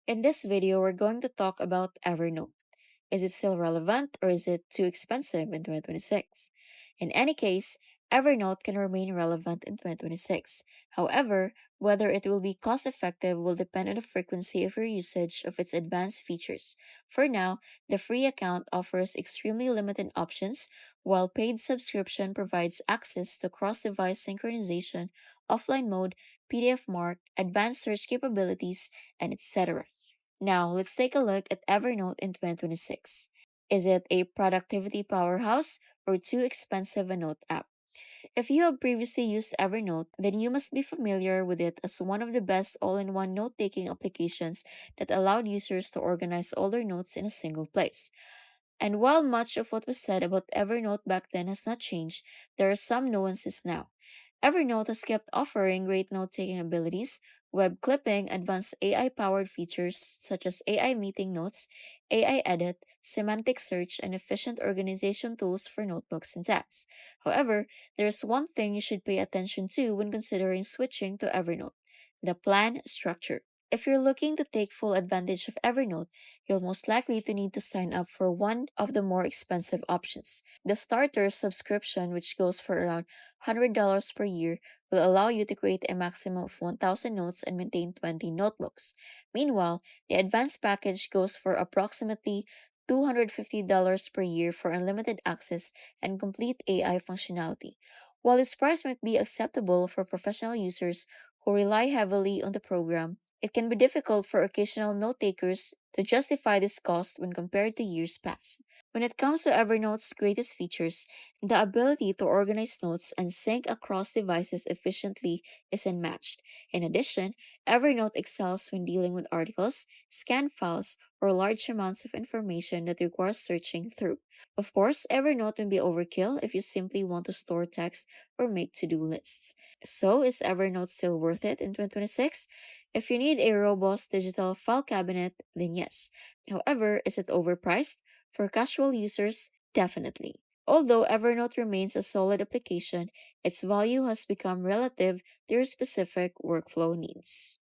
In this video, we're going to talk about Evernote. Is it still relevant or is it too expensive in 2026? In any case, Evernote can remain relevant in 2026. However, whether it will be cost effective will depend on the frequency of your usage of its advanced features. For now, the free account offers extremely limited options, while paid subscription provides access to cross device synchronization, offline mode, PDF mark, advanced search capabilities, and etc. Now, let's take a look at Evernote in 2026. Is it a productivity powerhouse or too expensive a note app? If you have previously used Evernote, then you must be familiar with it as one of the best all in one note taking applications that allowed users to organize all their notes in a single place. And while much of what was said about Evernote back then has not changed, there are some nuances now. Evernote has kept offering great note taking abilities, web clipping, advanced AI powered features such as AI meeting notes, AI edit, semantic search, and efficient organization tools for notebooks and tasks. However, there is one thing you should pay attention to when considering switching to Evernote: the plan structure. If you're looking to take full advantage of Evernote, you'll most likely to need to sign up for one of the more expensive options. The starter subscription, which goes for around $100 per year, will allow you to create a maximum of 1,000 notes and maintain 20 notebooks. Meanwhile, the advanced package goes for approximately $250 per year for unlimited access and complete AI functionality. While this price might be acceptable for professional users who rely heavily on the program, it can be difficult for occasional note takers to justify this cost when compared to years past. When it comes to Evernote's greatest features, the ability to organize notes and sync across devices efficiently is unmatched. In addition, Evernote excels when dealing with articles, scanned files, or large amounts of information that require searching through. Of course, Evernote may be overkill if you simply want to store text or make to-do lists. So, is Evernote still worth it in 2026? If you need a robust digital file cabinet, then yes. However, is it overpriced? For casual users, definitely. Although Evernote remains a solid application, its value has become relative to your specific workflow needs.